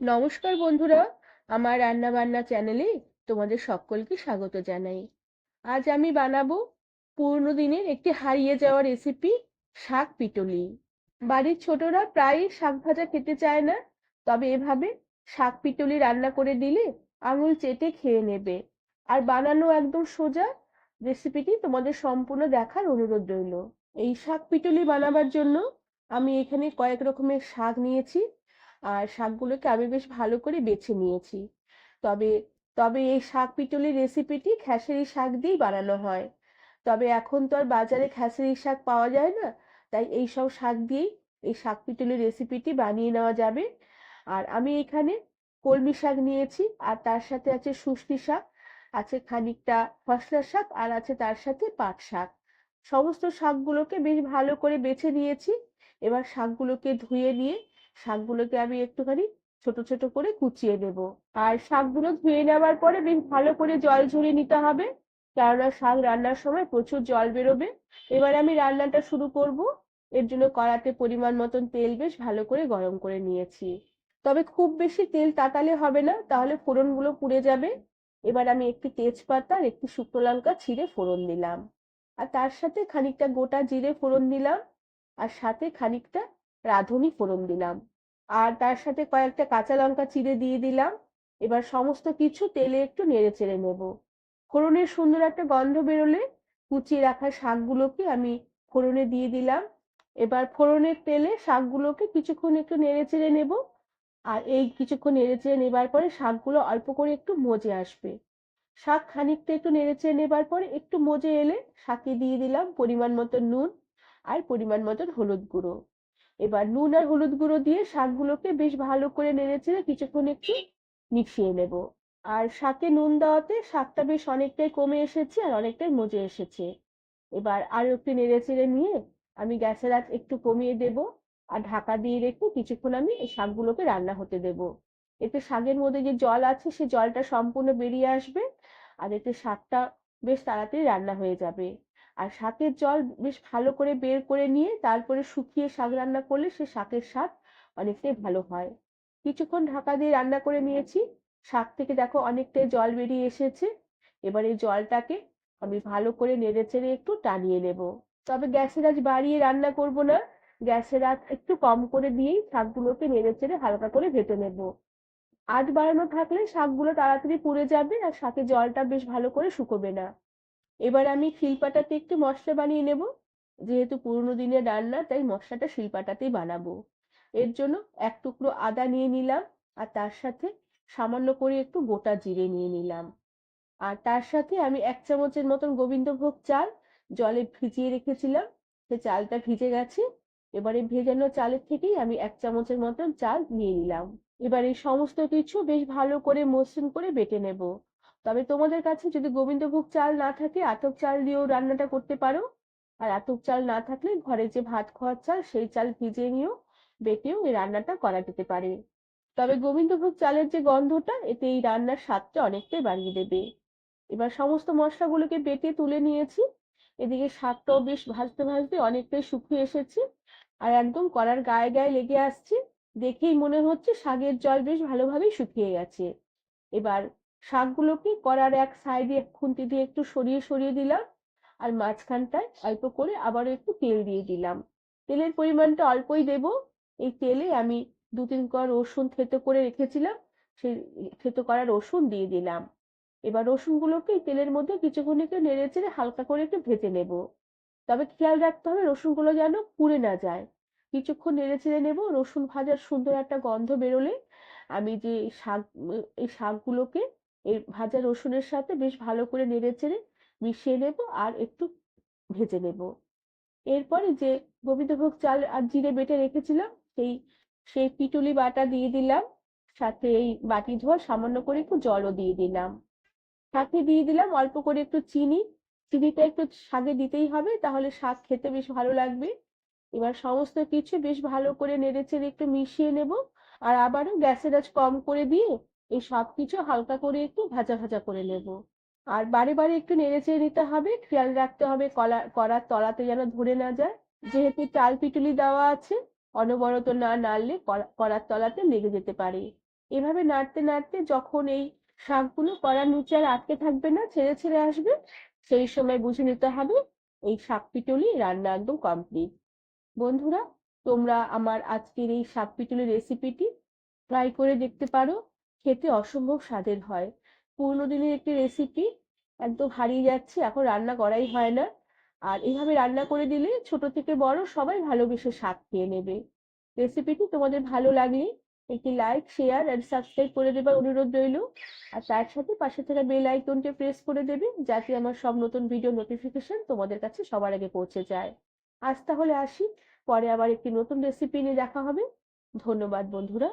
নমস্কার বন্ধুরা, আমার রান্না বান্না চ্যানেলে তোমাদের সকলকে স্বাগত জানাই। আজ আমি বানাবো পুরনো দিনের একটি হারিয়ে যাওয়া রেসিপি, শাক পিটুলি। বাড়ির ছোটরা প্রায়ই শাক ভাজা খেতে চায় না, তবে এভাবে শাক পিটুলি রান্না করে দিলে আঙুল চেটে খেয়ে নেবে। আর বানানো একদম সোজা। রেসিপিটি তোমাদের সম্পূর্ণ দেখার অনুরোধ রইল। এই শাক পিটুলি বানাবার জন্য আমি এখানে কয়েক রকমের শাক নিয়েছি, আর শাকগুলোকে আমি বেশ ভালো করে বেছে নিয়েছি। তবে তবে এই শাক পিটুলির রেসিপিটি খেসারি শাক দিয়েই বানানো হয়। তবে এখন তো আর বাজারে খেসারি শাক পাওয়া যায় না, তাই এই সব শাক দিয়েই এই শাক পিটুলির রেসিপিটি বানিয়ে নেওয়া যাবে। আর আমি এখানে কলমি শাক নিয়েছি, আর তার সাথে আছে শুষ্নি শাক, আছে খানিকটা খসলা শাক, আর আছে তার সাথে পাট শাক। সমস্ত শাকগুলোকে বেশ ভালো করে বেছে নিয়েছি। এবার শাকগুলোকে ধুয়ে নিয়ে শাকগুলোকে আমি একটুখানি ছোট ছোট করে কুচিয়ে নেব। আর শাকগুলো ধুয়ে নেওয়ার পরে বেশ ভালো করে জল ঝরিয়ে নিতে হবে, কেননা শাক রান্নার সময় প্রচুর জল বেরোবে। এবার আমি রান্নাটা শুরু করব। এর জন্য কড়াতে পরিমাণ মতন তেল বেশ ভালো করে গরম করে নিয়েছি। তবে খুব বেশি তেল তাতালে হবে না, তাহলে ফোড়নগুলো পুড়ে যাবে। এবার আমি একটি তেজপাতা আর একটি শুকনো লঙ্কা ছিঁড়ে ফোড়ন দিলাম, আর তার সাথে খানিকটা গোটা জিরে ফোড়ন দিলাম, আর সাথে খানিকটা রাঁধুনি ফোড়ন দিলাম, আর তার সাথে কয়েকটা কাঁচা লঙ্কা চিড়ে দিয়ে দিলাম। এবার সমস্ত কিছু তেলে একটু নেড়ে চেড়ে নেব। ফোড়নের সুন্দর একটা গন্ধ বেরোলে কুচিয়ে রাখা শাকগুলোকে আমি ফোড়নে দিয়ে দিলাম। এবার ফোড়নের তেলে শাকগুলোকে কিছুক্ষণ একটু নেড়ে চেড়ে নেব। আর এই কিছুক্ষণ নেড়ে চেড়ে নেবার পরে শাকগুলো অল্প করে একটু মজে আসবে। শাক খানিকটা একটু নেড়ে চেড়ে নেবার পরে একটু মজে এলে শাকে দিয়ে দিলাম পরিমাণ মতো নুন আর পরিমাণ মতন হলুদ গুঁড়ো। এবার নুন আর হলুদ গুঁড়ো দিয়ে শাকগুলোকে বেশ ভালো করে নেড়েচেড়ে কিছুক্ষণ একটু মিশিয়ে নেব। আর শাকে নুন দেওয়াতে শাকটা বেশ অনেকটাই কমে এসেছে আর অনেকটাই মজে এসেছে। এবার আরো একটু নেড়েচেড়ে নিয়ে আমি গ্যাসের আঁচ একটু কমিয়ে দেব, আর ঢাকা দিয়ে রেখে কিছুক্ষণ আমি এই শাকগুলোকে রান্না হতে দেব। এতে শাকের মধ্যে যে জল আছে সে জলটা সম্পূর্ণ বেরিয়ে আসবে, আর এতে শাকটা বেশ তাড়াতাড়ি রান্না হয়ে যাবে। আর শাকের জল বেশ ভালো করে বের করে নিয়ে তারপরে শুকিয়ে শাক রান্না করলে সে শাকের স্বাদ অনেকটাই ভালো হয়। কিছুক্ষণ ঢাকা দিয়ে রান্না করে নিয়েছি। শাক থেকে দেখো অনেকটাই জল বেরিয়ে এসেছে। এবার এই জলটাকে আমি ভালো করে নেড়েচেড়ে একটু টানিয়ে নেব। তবে গ্যাসের আঁচ বাড়িয়ে রান্না করব না, গ্যাসের আঁচ একটু কম করে দিয়েই শাকগুলোকে নেড়েচেড়ে হালকা করে ভেজে নেব। আঁচ বাড়ানো থাকলে শাকগুলো তাড়াতাড়ি পুড়ে যাবে আর শাকে জলটা বেশ ভালো করে শুকোবে না। এবার আমি শিলপাটাতে একটু মশলা বানিয়ে নেব। যেহেতু পুরোনো দিনের রান্না, তাই মশলাটা শিলপাটাতেই বানাবো। এর জন্য এক টুকরো আদা নিয়ে নিলাম, আর তার সাথে সামান্য করে একটু গোটা জিরে নিয়ে নিলাম। আর তার সাথে আমি 1 চামচের মতন গোবিন্দভোগ চাল জলে ভিজিয়ে রেখেছিলাম। সে চালটা ভিজে গেছে। এবারে ভেজানো চালের থেকেই আমি 1 চামচের মতন চাল নিয়ে নিলাম। এবার এই সমস্ত কিছু বেশ ভালো করে মসৃণ করে বেটে নেব। তবে তোমাদের কাছে যদি গোবিন্দভোগ চাল না থাকে আতপ চাল দিয়েও রান্নাটা করতে পারো। আর আতপ চাল না থাকলে ঘরে যে ভাত খাওয়ার চাল সেই চাল ভিজিয়ে নিয়েও বেটেও এই রান্নাটা করা যেতে পারে। তবে গোবিন্দভোগ চালের যে গন্ধটা এতে এই রান্নার স্বাদটা অনেকটাই বাড়িয়ে দেবে। এবার সমস্ত মশলাগুলোকে বেটে তুলে নিয়েছি। এদিকে শাকটাও বেশ ভাজতে ভাজতে অনেকটাই শুকিয়ে এসেছে, আর একদম কড়ার গায়ে গায়ে লেগে আসছে। দেখেই মনে হচ্ছে শাকের জল বেশ ভালোভাবেই শুকিয়ে গেছে। এবার শাকগুলোকে কড়ার এক সাইডে খুন্তি দিয়ে একটু সরিয়ে সরিয়ে দিলাম, আর মাঝখানটায় অল্প করে আবারও একটু তেল দিয়ে দিলাম। তেলের পরিমাণটা অল্পই দেব। এই তেলে আমি 2-3 কোয়া রসুন থেতো করে রেখেছিলাম, সেই থেতো করা রসুন দিয়ে দিলাম। এবার রসুনগুলোকে এই তেলের মধ্যে কিছুক্ষণ একটু নেড়ে চেড়ে হালকা করে একটু ভেজে নেব। তবে খেয়াল রাখতে হবে রসুনগুলো যেন পুড়ে না যায়। কিছুক্ষণ নেড়ে চেড়ে নেব। রসুন ভাজার সুন্দর একটা গন্ধ বেরোলে আমি যে শাক এই শাকগুলোকে এই ভাজা রসুনের সাথে বেশ ভালো করে নেড়ে চেড়ে মিশিয়ে নেব আর একটু ভেজে নেব। এরপরে যে গোবিন্দভোগ চাল আর জিরে বেটে রেখেছিলাম সেই সেই পিটুলি বাটা দিয়ে দিলাম। সাথে এই বাটি ধোয়া সামান্য করে একটু জলও দিয়ে দিলাম। সাথে দিয়ে দিলাম অল্প করে একটু চিনি। চিনিটা একটু শাকে দিতেই হবে, তাহলে শাক খেতে বেশ ভালো লাগবে। এবার সমস্ত কিছু বেশ ভালো করে নেড়েচেড়ে একটু মিশিয়ে নেব। আর আবারও গ্যাসের আঁচ কম করে দিয়ে এই সবকিছু হালকা করে একটু ভাজা ভাজা করে নেব। আর বারে বারে একটু নেড়েচেড়ে নিতে হবে, খেয়াল রাখতে হবে কড়ার তলাতে যেন ধরে না যায়। যেহেতু চাল পিটুলি দেওয়া আছে, অনবরত না নাড়লে কড়ার তলাতে লেগে যেতে পারে। এভাবে নাড়তে নাড়তে যখন এই শাকগুলো কড়ার নিচে আর আটকে থাকবে না, ছেড়ে ছেড়ে আসবে, সেই সময় বুঝে নিতে হবে এই শাক পিটুলি রান্না একদম কমপ্লিট। বন্ধুরা, তোমরা আমার আজকের এই শাক পিটুলি রেসিপিটি ট্রাই করে দেখতে পারো। খেতে অসম্ভব স্বাদের হয়। পুরোনো দিনের একটি রেসিপি, একদম হারিয়ে যাচ্ছে, এখন রান্না করাই হয় না। আর এইভাবে রান্না করে দিলে ছোট থেকে বড় সবাই ভালোবেসে শাক খেয়ে নেবে। রেসিপিটি তোমাদের ভালো লাগলে একটি লাইক, শেয়ার আর সাবস্ক্রাইব করে দেবার অনুরোধ রইল। আর তার সাথে পাশে থাকা বেল আইকনটি প্রেস করে দেবে, যাতে আমার সব নতুন ভিডিও নোটিফিকেশন তোমাদের কাছে সবার আগে পৌঁছে যায়। আজ তাহলে আসি, পরে আবার একটি নতুন রেসিপি নিয়ে দেখা হবে। ধন্যবাদ বন্ধুরা।